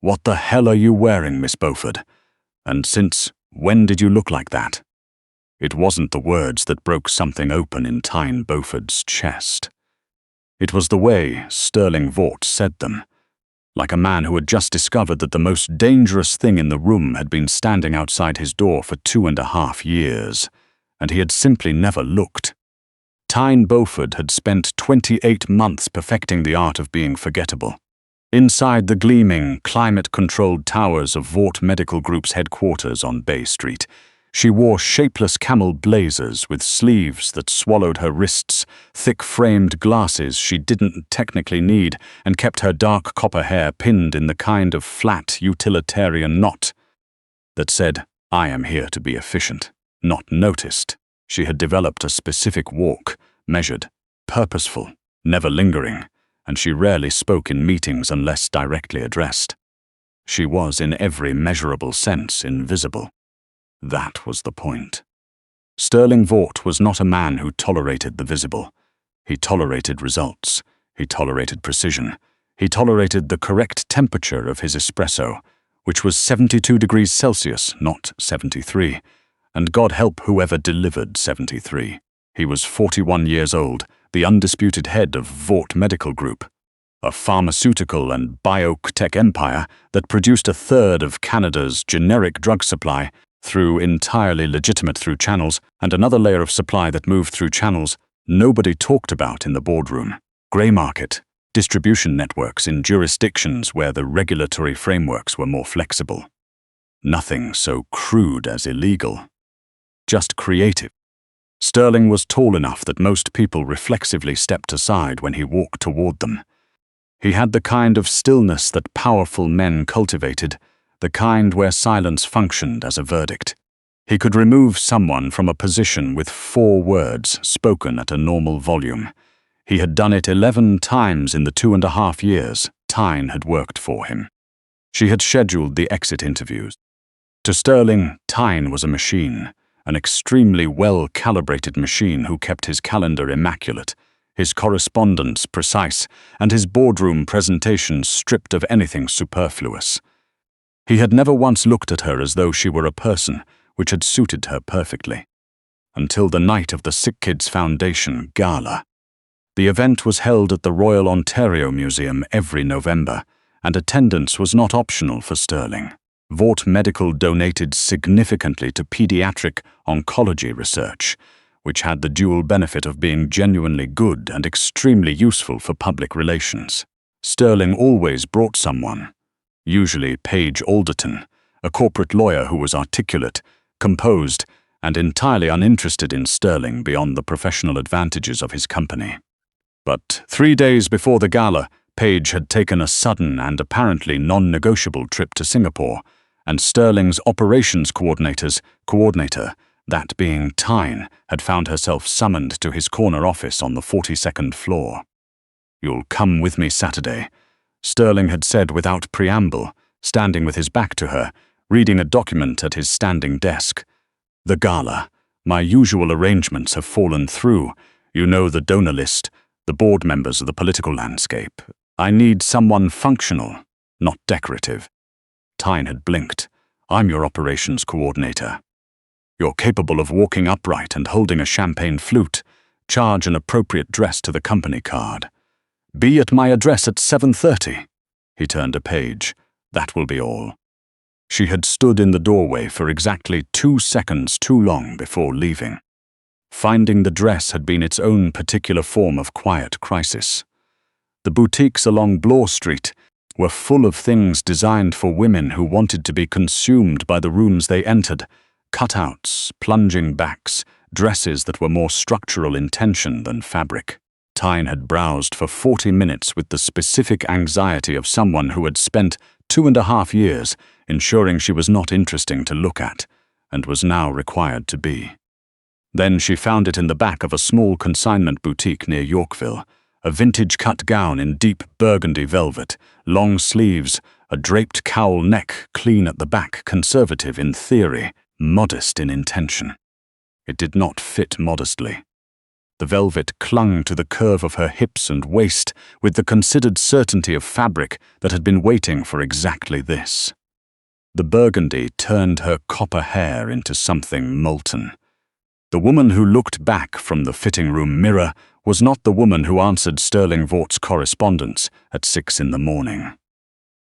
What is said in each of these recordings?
"What the hell are you wearing, Miss Beauford? And since when did you look like that?" It wasn't the words that broke something open in Tyne Beauford's chest. It was the way Sterling Vaught said them, like a man who had just discovered that the most dangerous thing in the room had been standing outside his door for 2.5 years, and he had simply never looked. Tyne Beauford had spent 28 months perfecting the art of being forgettable. Inside the gleaming, climate-controlled towers of Vaught Medical Group's headquarters on Bay Street, she wore shapeless camel blazers with sleeves that swallowed her wrists, thick-framed glasses she didn't technically need, and kept her dark copper hair pinned in the kind of flat, utilitarian knot that said, "I am here to be efficient, not noticed." She had developed a specific walk, measured, purposeful, never lingering, and she rarely spoke in meetings unless directly addressed. She was, in every measurable sense, invisible. That was the point. Sterling Vaught was not a man who tolerated the visible. He tolerated results. He tolerated precision. He tolerated the correct temperature of his espresso, which was 72 degrees Celsius, not 73, and God help whoever delivered 73. He was 41 years old, the undisputed head of Vaught Medical Group, a pharmaceutical and biotech empire that produced a third of Canada's generic drug supply through entirely legitimate through channels, and another layer of supply that moved through channels nobody talked about in the boardroom. Grey market, distribution networks in jurisdictions where the regulatory frameworks were more flexible. Nothing so crude as illegal. Just creative. Sterling was tall enough that most people reflexively stepped aside when he walked toward them. He had the kind of stillness that powerful men cultivated, the kind where silence functioned as a verdict. He could remove someone from a position with 4 words spoken at a normal volume. He had done it 11 times in the 2.5 years Tyne had worked for him. She had scheduled the exit interviews. To Sterling, Tyne was a machine, an extremely well-calibrated machine who kept his calendar immaculate, his correspondence precise, and his boardroom presentations stripped of anything superfluous. He had never once looked at her as though she were a person, which had suited her perfectly. Until the night of the SickKids Foundation gala. The event was held at the Royal Ontario Museum every November, and attendance was not optional for Sterling. Vaught Medical donated significantly to pediatric oncology research, which had the dual benefit of being genuinely good and extremely useful for public relations. Sterling always brought someone, usually Paige Alderton, a corporate lawyer who was articulate, composed, and entirely uninterested in Sterling beyond the professional advantages of his company. But 3 days before the gala, Paige had taken a sudden and apparently non-negotiable trip to Singapore, and Sterling's operations coordinator, that being Tyne, had found herself summoned to his corner office on the 42nd floor. "You'll come with me Saturday," Sterling had said without preamble, standing with his back to her, reading a document at his standing desk. "The gala. My usual arrangements have fallen through. You know the donor list, the board members of the political landscape. I need someone functional, not decorative." Tyne had blinked. "I'm your operations coordinator. You're capable of walking upright and holding a champagne flute. Charge an appropriate dress to the company card. Be at my address at 7:30. He turned to Paige. "That will be all." She had stood in the doorway for exactly 2 seconds too long before leaving. Finding the dress had been its own particular form of quiet crisis. The boutiques along Bloor Street were full of things designed for women who wanted to be consumed by the rooms they entered, cutouts, plunging backs, dresses that were more structural in tension than fabric. Tyne had browsed for 40 minutes with the specific anxiety of someone who had spent 2.5 years ensuring she was not interesting to look at, and was now required to be. Then she found it in the back of a small consignment boutique near Yorkville, a vintage cut gown in deep burgundy velvet, long sleeves, a draped cowl neck clean at the back, conservative in theory, modest in intention. It did not fit modestly. The velvet clung to the curve of her hips and waist with the considered certainty of fabric that had been waiting for exactly this. The burgundy turned her copper hair into something molten. The woman who looked back from the fitting room mirror was not the woman who answered Sterling Vaught's correspondence at 6 in the morning.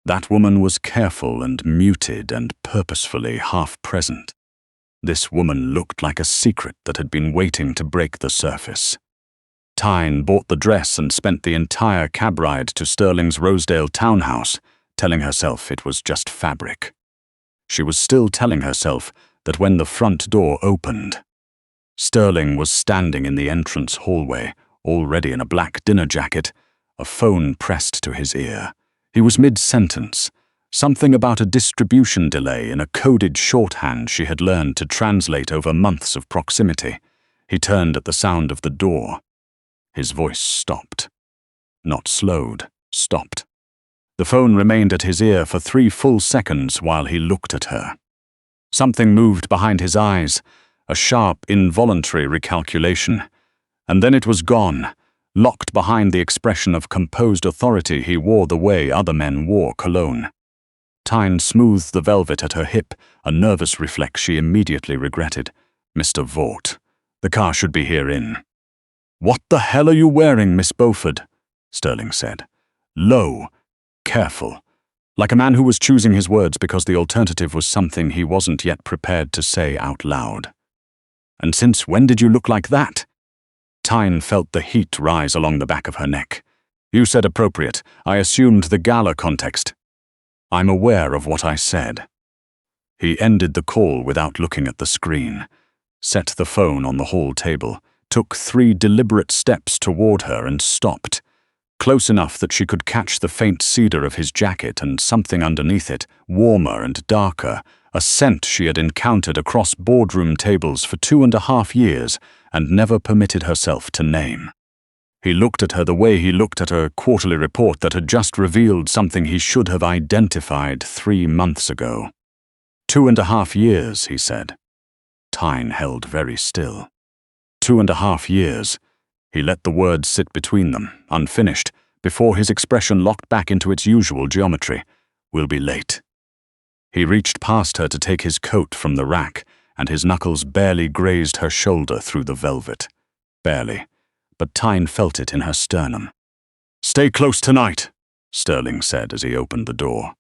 That woman was careful and muted and purposefully half-present. This woman looked like a secret that had been waiting to break the surface. Tyne bought the dress and spent the entire cab ride to Sterling's Rosedale townhouse, telling herself it was just fabric. She was still telling herself that when the front door opened, Sterling was standing in the entrance hallway, already in a black dinner jacket, a phone pressed to his ear. He was mid-sentence, something about a distribution delay in a coded shorthand she had learned to translate over months of proximity. He turned at the sound of the door. His voice stopped. Not slowed, stopped. The phone remained at his ear for 3 full seconds while he looked at her. Something moved behind his eyes, a sharp, involuntary recalculation, and then it was gone, locked behind the expression of composed authority he wore the way other men wore cologne. Tyne smoothed the velvet at her hip, a nervous reflex she immediately regretted. "Mr. Vaught, the car should be here in." "What the hell are you wearing, Miss Beauford?" Sterling said. Low, careful, like a man who was choosing his words because the alternative was something he wasn't yet prepared to say out loud. "And since when did you look like that?" Tyne felt the heat rise along the back of her neck. "You said appropriate. I assumed the gala context." "I'm aware of what I said." He ended the call without looking at the screen, set the phone on the hall table, took 3 deliberate steps toward her and stopped, close enough that she could catch the faint cedar of his jacket and something underneath it, warmer and darker, a scent she had encountered across boardroom tables for 2.5 years and never permitted herself to name. He looked at her the way he looked at a quarterly report that had just revealed something he should have identified 3 months ago. 2.5 years, he said. Tyne held very still. 2.5 years. He let the words sit between them, unfinished, before his expression locked back into its usual geometry. "We'll be late." He reached past her to take his coat from the rack, and his knuckles barely grazed her shoulder through the velvet. Barely, but Tyne felt it in her sternum. "Stay close tonight," Sterling said as he opened the door.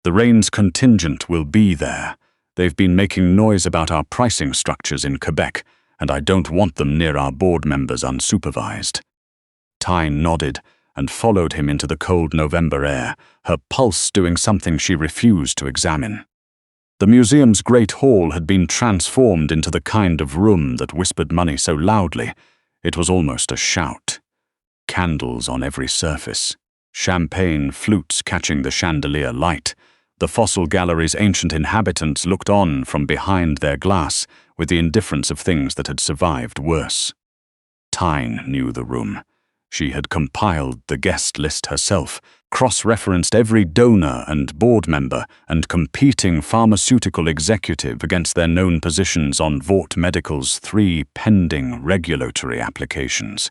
"The Rains contingent will be there. They've been making noise about our pricing structures in Quebec, and I don't want them near our board members unsupervised." Tyne nodded and followed him into the cold November air, her pulse doing something she refused to examine. The museum's great hall had been transformed into the kind of room that whispered money so loudly, it was almost a shout. Candles on every surface, champagne flutes catching the chandelier light. The fossil gallery's ancient inhabitants looked on from behind their glass with the indifference of things that had survived worse. Tyne knew the room. She had compiled the guest list herself, cross-referenced every donor and board member and competing pharmaceutical executive against their known positions on Vaught Medical's 3 pending regulatory applications.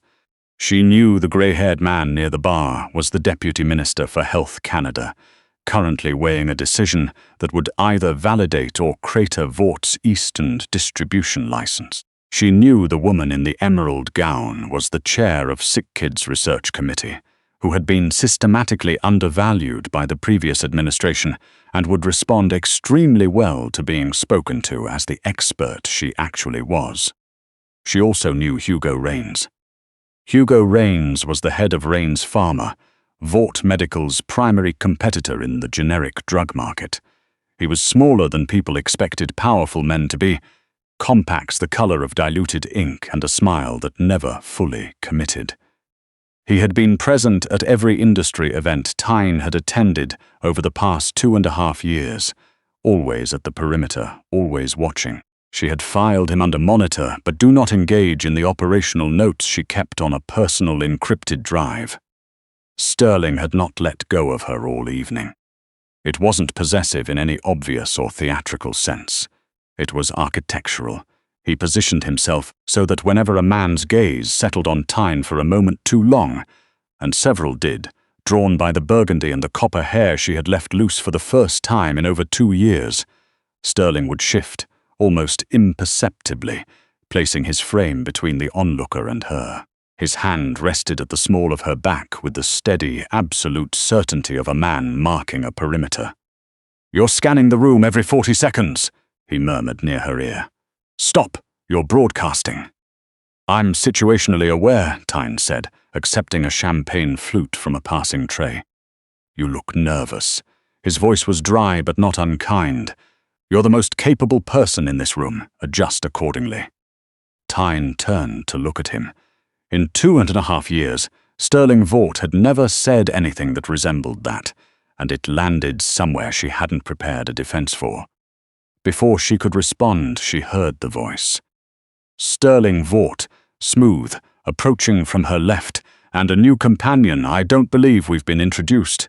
She knew the grey-haired man near the bar was the Deputy Minister for Health Canada, currently weighing a decision that would either validate or crater Vaught's Eastern distribution license. She knew the woman in the emerald gown was the chair of SickKids Research Committee, who had been systematically undervalued by the previous administration and would respond extremely well to being spoken to as the expert she actually was. She also knew Hugo Rains. Hugo Rains was the head of Rains Pharma, Vaught Medical's primary competitor in the generic drug market. He was smaller than people expected powerful men to be, compacts the color of diluted ink and a smile that never fully committed. He had been present at every industry event Tyne had attended over the past 2.5 years, always at the perimeter, always watching. She had filed him under monitor, but do not engage in the operational notes she kept on a personal encrypted drive. Sterling had not let go of her all evening. It wasn't possessive in any obvious or theatrical sense. It was architectural. He positioned himself so that whenever a man's gaze settled on Tyne for a moment too long, and several did, drawn by the burgundy and the copper hair she had left loose for the first time in over 2 years, Sterling would shift, almost imperceptibly, placing his frame between the onlooker and her. His hand rested at the small of her back with the steady, absolute certainty of a man marking a perimeter. "You're scanning the room every 40 seconds, he murmured near her ear. "Stop, you're broadcasting." "I'm situationally aware," Tyne said, accepting a champagne flute from a passing tray. "You look nervous." His voice was dry but not unkind. "You're the most capable person in this room. Adjust accordingly." Tyne turned to look at him. In 2.5 years, Sterling Vaught had never said anything that resembled that, and it landed somewhere she hadn't prepared a defense for. Before she could respond, she heard the voice. Sterling Vaught, smooth, approaching from her left, "and a new companion. I don't believe we've been introduced."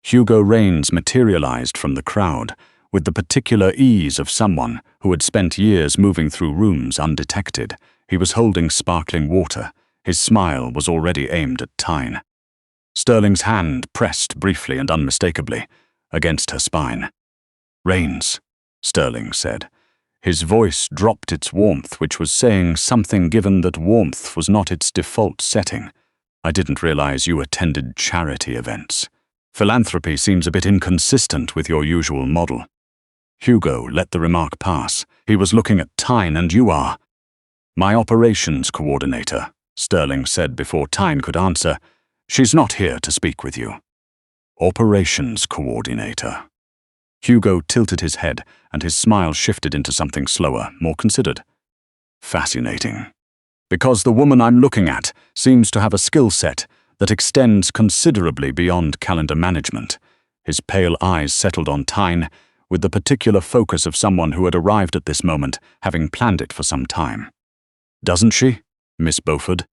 Hugo Rains materialized from the crowd, with the particular ease of someone who had spent years moving through rooms undetected. He was holding sparkling water. His smile was already aimed at Tyne. Sterling's hand pressed briefly and unmistakably against her spine. "Rains," Sterling said. His voice dropped its warmth, which was saying something given that warmth was not its default setting. "I didn't realize you attended charity events. Philanthropy seems a bit inconsistent with your usual model." Hugo let the remark pass. He was looking at Tyne. "And you are?" "My operations coordinator," Sterling said before Tyne could answer. "She's not here to speak with you." "Operations coordinator." Hugo tilted his head, and his smile shifted into something slower, more considered. "Fascinating. Because the woman I'm looking at seems to have a skill set that extends considerably beyond calendar management." His pale eyes settled on Tyne, with the particular focus of someone who had arrived at this moment, having planned it for some time. "Doesn't she, Miss Beauford?"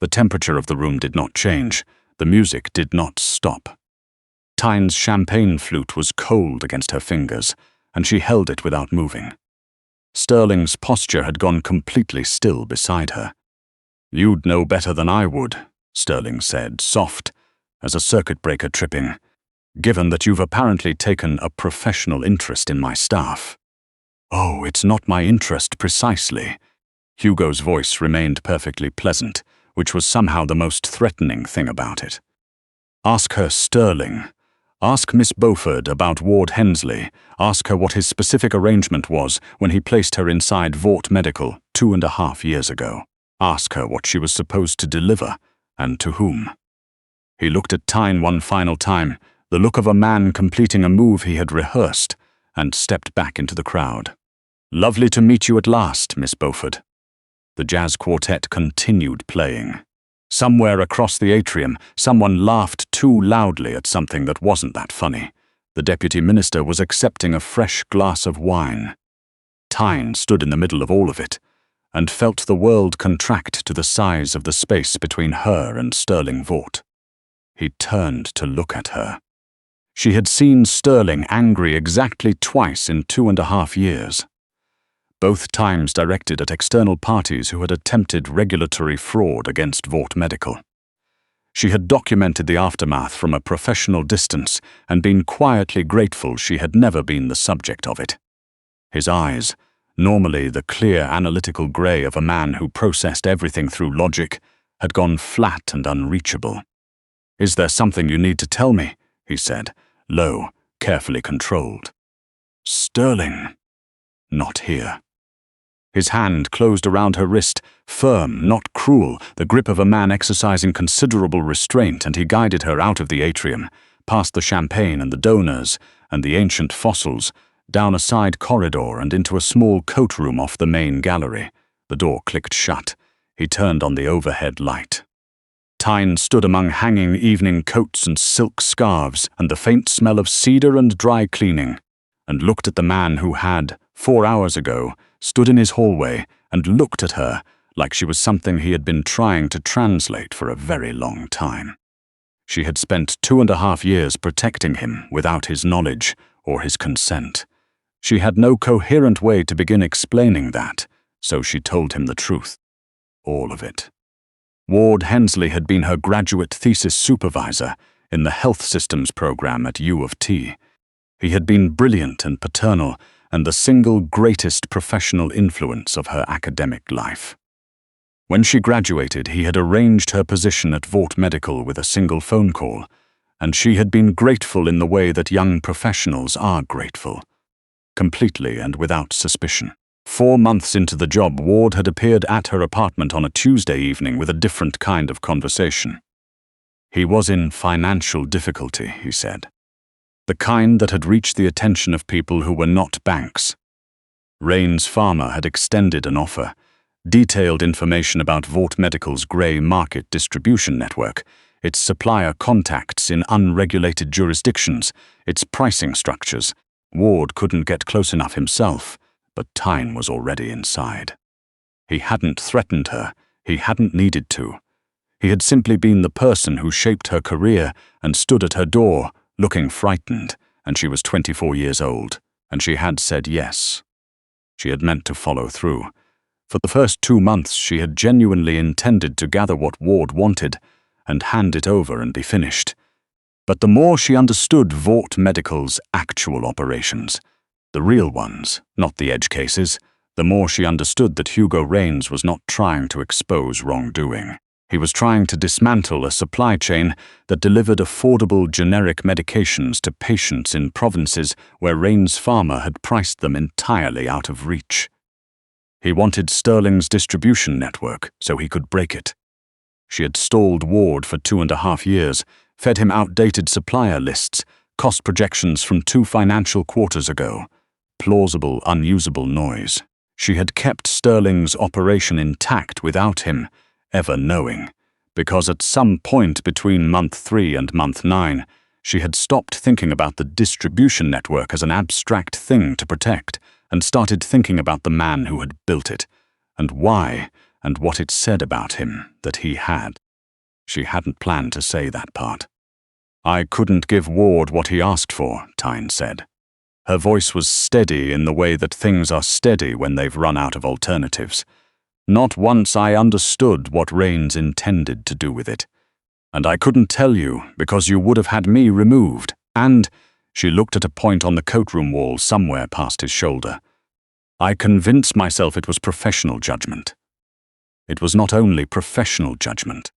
The temperature of the room did not change. The music did not stop. Tyne's champagne flute was cold against her fingers, and she held it without moving. Sterling's posture had gone completely still beside her. "You'd know better than I would," Sterling said, soft as a circuit breaker tripping, "given that you've apparently taken a professional interest in my staff." "Oh, it's not my interest precisely." Hugo's voice remained perfectly pleasant, which was somehow the most threatening thing about it. "Ask her, Sterling. Ask Miss Beauford about Ward Hensley. Ask her what his specific arrangement was when he placed her inside Vaught Medical 2.5 years ago. Ask her what she was supposed to deliver, and to whom." He looked at Tyne one final time, the look of a man completing a move he had rehearsed, and stepped back into the crowd. "Lovely to meet you at last, Miss Beauford." The jazz quartet continued playing. Somewhere across the atrium, someone laughed too loudly at something that wasn't that funny. The deputy minister was accepting a fresh glass of wine. Tyne stood in the middle of all of it, and felt the world contract to the size of the space between her and Sterling Vaught. He turned to look at her. She had seen Sterling angry exactly twice in 2.5 years. Both times directed at external parties who had attempted regulatory fraud against Vaught Medical. She had documented the aftermath from a professional distance and been quietly grateful she had never been the subject of it. His eyes, normally the clear analytical grey of a man who processed everything through logic, had gone flat and unreachable. "Is there something you need to tell me?" he said, low, carefully controlled. "Sterling." "Not here." His hand closed around her wrist, firm, not cruel, the grip of a man exercising considerable restraint, and he guided her out of the atrium, past the champagne and the donors and the ancient fossils, down a side corridor and into a small coat room off the main gallery. The door clicked shut. He turned on the overhead light. Tyne stood among hanging evening coats and silk scarves and the faint smell of cedar and dry cleaning, and looked at the man who had, 4 hours ago, stood in his hallway and looked at her like she was something he had been trying to translate for a very long time. She had spent 2.5 years protecting him without his knowledge or his consent. She had no coherent way to begin explaining that, So she told him the truth. All of it. Ward Hensley had been her graduate thesis supervisor in the health systems program at U of T. He had been brilliant and paternal, and the single greatest professional influence of her academic life. When she graduated, he had arranged her position at Vaught Medical with a single phone call, and she had been grateful in the way that young professionals are grateful. Completely and without suspicion. 4 months into the job, Ward had appeared at her apartment on a Tuesday evening with a different kind of conversation. He was in financial difficulty, he said. The kind that had reached the attention of people who were not banks. Rains Pharma had extended an offer, detailed information about Vaught Medical's grey market distribution network, its supplier contacts in unregulated jurisdictions, its pricing structures. Ward couldn't get close enough himself, but Tyne was already inside. He hadn't threatened her, he hadn't needed to. He had simply been the person who shaped her career and stood at her door, looking frightened, and she was 24 years old, and she had said yes. She had meant to follow through. For the first 2 months she had genuinely intended to gather what Ward wanted and hand it over and be finished. But the more she understood Vaught Medical's actual operations, the real ones, not the edge cases, the more she understood that Hugo Rains was not trying to expose wrongdoing. He was trying to dismantle a supply chain that delivered affordable generic medications to patients in provinces where Rains Pharma had priced them entirely out of reach. He wanted Sterling's distribution network so he could break it. She had stalled Ward for 2.5 years, fed him outdated supplier lists, cost projections from 2 financial quarters ago. Plausible, unusable noise. She had kept Sterling's operation intact without him ever knowing, because at some point between month 3 and month 9, she had stopped thinking about the distribution network as an abstract thing to protect and started thinking about the man who had built it, and why, and what it said about him that he had. She hadn't planned to say that part. I couldn't give Ward what he asked for, Tyne said. Her voice was steady in the way that things are steady when they've run out of alternatives. Not once I understood what Rains intended to do with it. And I couldn't tell you because you would have had me removed. And, she looked at a point on the coatroom wall somewhere past his shoulder. I convinced myself it was professional judgment. It was not only professional judgment.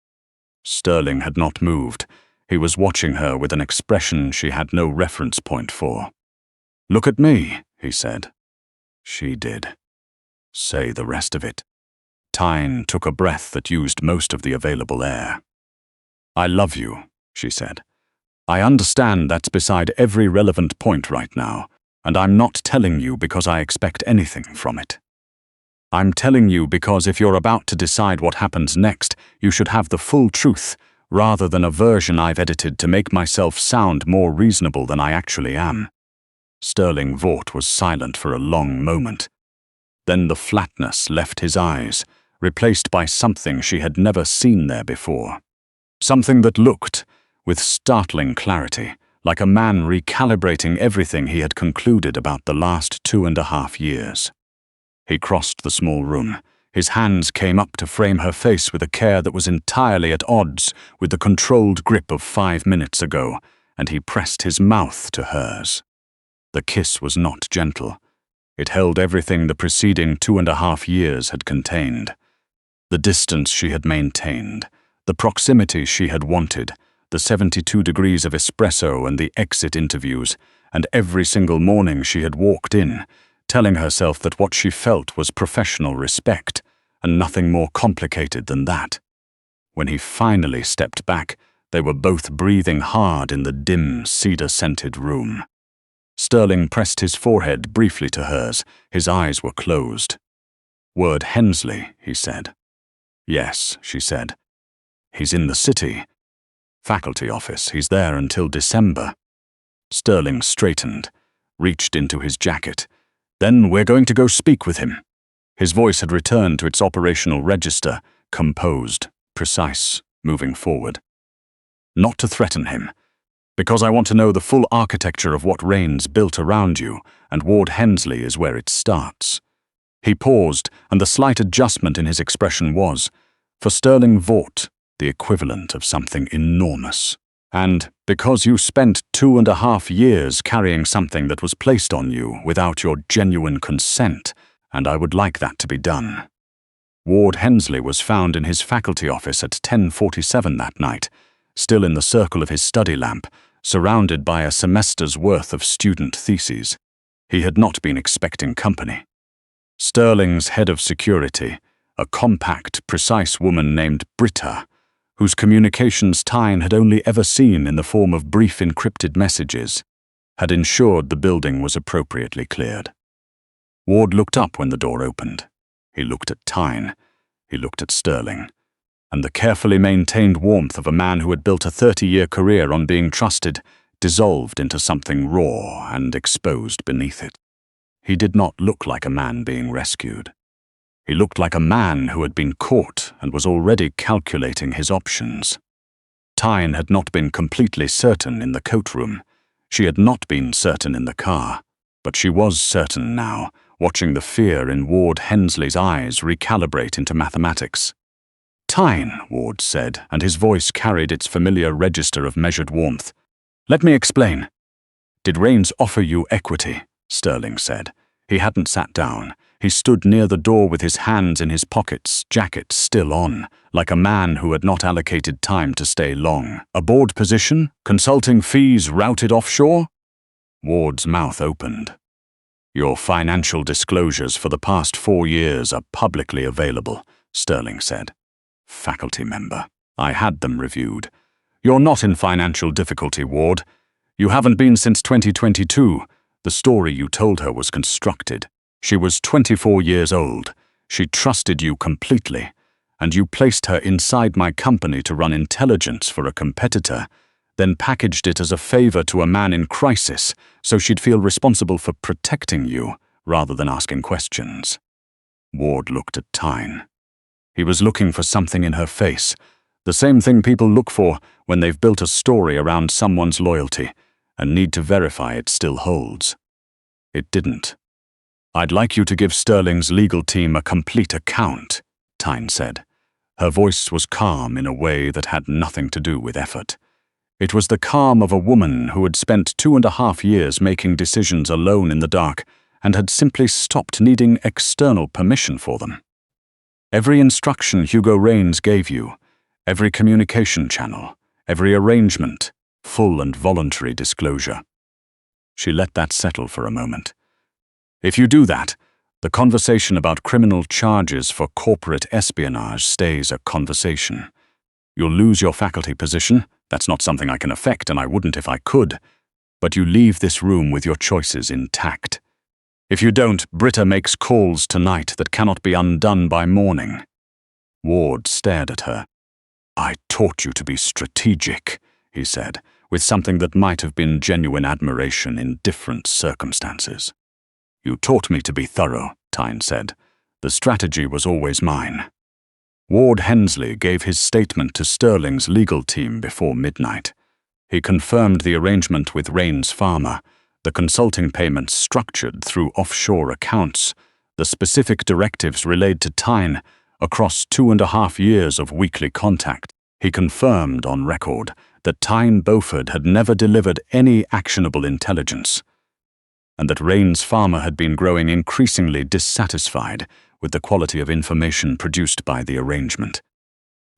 Sterling had not moved. He was watching her with an expression she had no reference point for. Look at me, he said. She did. Say the rest of it. Tyne took a breath that used most of the available air. I love you, she said. I understand that's beside every relevant point right now, and I'm not telling you because I expect anything from it. I'm telling you because if you're about to decide what happens next, you should have the full truth, rather than a version I've edited to make myself sound more reasonable than I actually am. Sterling Vaught was silent for a long moment. Then the flatness left his eyes, replaced by something she had never seen there before. Something that looked, with startling clarity, like a man recalibrating everything he had concluded about the last 2.5 years. He crossed the small room. His hands came up to frame her face with a care that was entirely at odds with the controlled grip of 5 minutes ago, and he pressed his mouth to hers. The kiss was not gentle. It held everything the preceding 2.5 years had contained. The distance she had maintained, the proximity she had wanted, the 72 degrees of espresso and the exit interviews, and every single morning she had walked in, telling herself that what she felt was professional respect, and nothing more complicated than that. When he finally stepped back, they were both breathing hard in the dim, cedar-scented room. Sterling pressed his forehead briefly to hers. His eyes were closed. Word Hensley, he said. Yes, she said. He's in the city. Faculty office. He's there until December. Sterling straightened, reached into his jacket. Then we're going to go speak with him. His voice had returned to its operational register, composed, precise, moving forward. Not to threaten him, because I want to know the full architecture of what Rains built around you, and Ward Hensley is where it starts. He paused, and the slight adjustment in his expression was, for Sterling Vaught, the equivalent of something enormous. And because you spent 2.5 years carrying something that was placed on you without your genuine consent, and I would like that to be done. Ward Hensley was found in his faculty office at 10:47 that night, still in the circle of his study lamp, surrounded by a semester's worth of student theses. He had not been expecting company. Sterling's head of security, a compact, precise woman named Britta, whose communications Tyne had only ever seen in the form of brief encrypted messages, had ensured the building was appropriately cleared. Ward looked up when the door opened. He looked at Tyne. He looked at Sterling. And the carefully maintained warmth of a man who had built a 30-year career on being trusted dissolved into something raw and exposed beneath it. He did not look like a man being rescued. He looked like a man who had been caught and was already calculating his options. Tyne had not been completely certain in the coat room. She had not been certain in the car. But she was certain now, watching the fear in Ward Hensley's eyes recalibrate into mathematics. "Tyne," Ward said, and his voice carried its familiar register of measured warmth. "Let me explain." "Did Rains offer you equity?" Sterling said. He hadn't sat down. He stood near the door with his hands in his pockets, jacket still on, like a man who had not allocated time to stay long. "A board position? Consulting fees routed offshore?" Ward's mouth opened. "Your financial disclosures for the past 4 years are publicly available," Sterling said. "Faculty member. I had them reviewed. You're not in financial difficulty, Ward. You haven't been since 2022. The story you told her was constructed. She was 24 years old. She trusted you completely, and you placed her inside my company to run intelligence for a competitor, then packaged it as a favor to a man in crisis so she'd feel responsible for protecting you rather than asking questions." Ward looked at Tyne. He was looking for something in her face, the same thing people look for when they've built a story around someone's loyalty and need to verify it still holds. It didn't. "I'd like you to give Sterling's legal team a complete account," Tyne said. Her voice was calm in a way that had nothing to do with effort. It was the calm of a woman who had spent 2.5 years making decisions alone in the dark and had simply stopped needing external permission for them. "Every instruction Hugo Rains gave you, every communication channel, every arrangement, full and voluntary disclosure." She let that settle for a moment. "If you do that, the conversation about criminal charges for corporate espionage stays a conversation. You'll lose your faculty position. That's not something I can affect, and I wouldn't if I could. But you leave this room with your choices intact. If you don't, Britta makes calls tonight that cannot be undone by morning." Ward stared at her. "I taught you to be strategic," he said, with something that might have been genuine admiration in different circumstances. "You taught me to be thorough," Tyne said. "The strategy was always mine." Ward Hensley gave his statement to Sterling's legal team before midnight. He confirmed the arrangement with Rains Pharma, the consulting payments structured through offshore accounts, the specific directives relayed to Tyne across 2.5 years of weekly contact. He confirmed on record that Tyne Beauford had never delivered any actionable intelligence, and that Rains Pharma had been growing increasingly dissatisfied with the quality of information produced by the arrangement.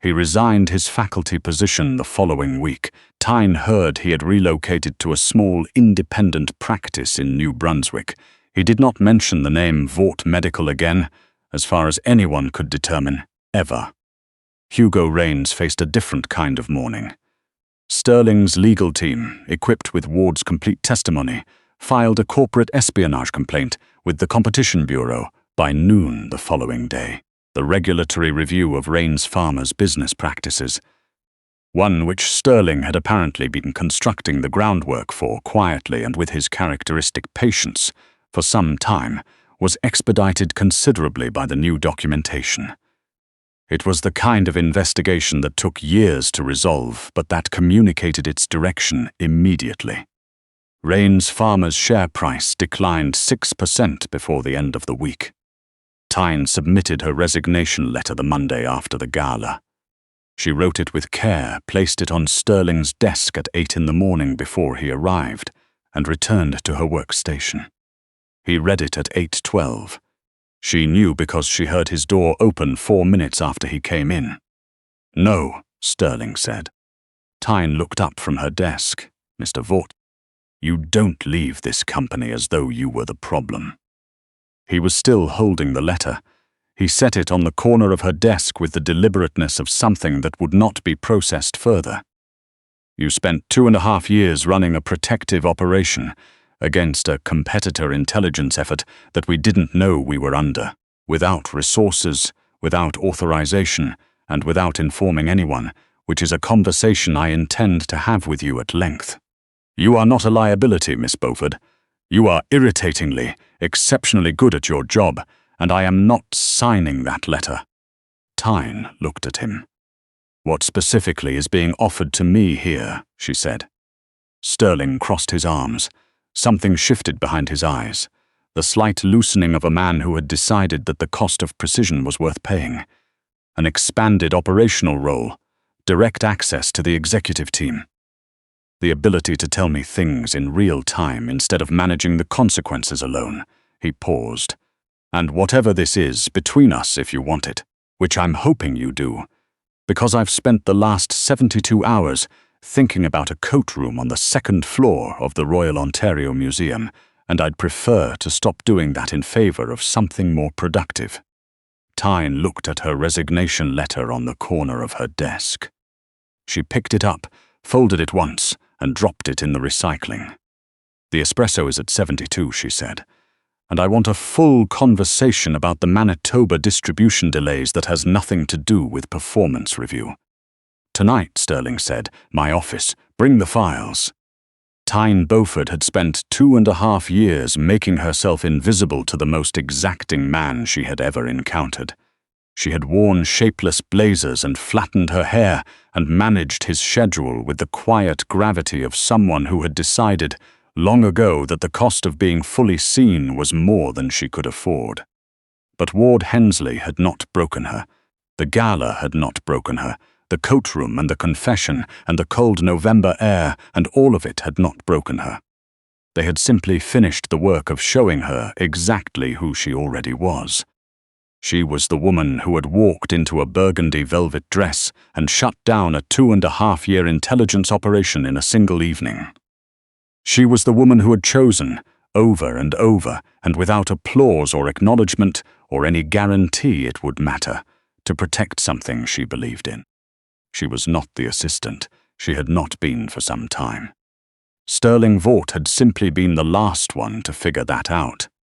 He resigned his faculty position the following week. Tyne heard he had relocated to a small independent practice in New Brunswick. He did not mention the name Vaught Medical again, as far as anyone could determine, ever. Hugo Rains faced a different kind of mourning. Sterling's legal team, equipped with Ward's complete testimony, filed a corporate espionage complaint with the Competition Bureau by noon the following day, the regulatory review of Rains Pharma's business practices, one which Sterling had apparently been constructing the groundwork for quietly and with his characteristic patience for some time, was expedited considerably by the new documentation. It was the kind of investigation that took years to resolve, but that communicated its direction immediately. Rains Pharma's share price declined 6% before the end of the week. Tyne submitted her resignation letter the Monday after the gala. She wrote it with care, placed it on Sterling's desk at 8 in the morning before he arrived, and returned to her workstation. He read it at 8:12. She knew because she heard his door open 4 minutes after he came in. "No," Sterling said. Tyne looked up from her desk. "Mr. Vaught, you don't leave this company as though you were the problem." He was still holding the letter. He set it on the corner of her desk with the deliberateness of something that would not be processed further. "You spent 2.5 years running a protective operation against a competitor intelligence effort that we didn't know we were under, without resources, without authorization, and without informing anyone, which is a conversation I intend to have with you at length. You are not a liability, Miss Beauford. You are irritatingly, exceptionally good at your job, and I am not signing that letter." Tyne looked at him. "What specifically is being offered to me here?" she said. Sterling crossed his arms. Something shifted behind his eyes, the slight loosening of a man who had decided that the cost of precision was worth paying. An expanded operational role, direct access to the executive team. The ability to tell me things in real time instead of managing the consequences alone. He paused. "And whatever this is, between us if you want it, which I'm hoping you do, because I've spent the last 72 hours thinking about a coat room on the 2nd floor of the Royal Ontario Museum, and I'd prefer to stop doing that in favor of something more productive." Tyne looked at her resignation letter on the corner of her desk. She picked it up, folded it once, and dropped it in the recycling. "The espresso is at 72, she said, "and I want a full conversation about the Manitoba distribution delays that has nothing to do with performance review." "Tonight," Sterling said, "my office. Bring the files." Tyne Beauford had spent 2.5 years making herself invisible to the most exacting man she had ever encountered. She had worn shapeless blazers and flattened her hair and managed his schedule with the quiet gravity of someone who had decided long ago that the cost of being fully seen was more than she could afford. But Ward Hensley had not broken her. The gala had not broken her. The coat room and the confession and the cold November air and all of it had not broken her. They had simply finished the work of showing her exactly who she already was. She was the woman who had walked into a burgundy velvet dress and shut down a 2.5-year intelligence operation in a single evening. She was the woman who had chosen, over and over, and without applause or acknowledgement or any guarantee it would matter, to protect something she believed in. She was not the assistant. She had not been for some time. Sterling Vaught had simply been the last one to figure that out.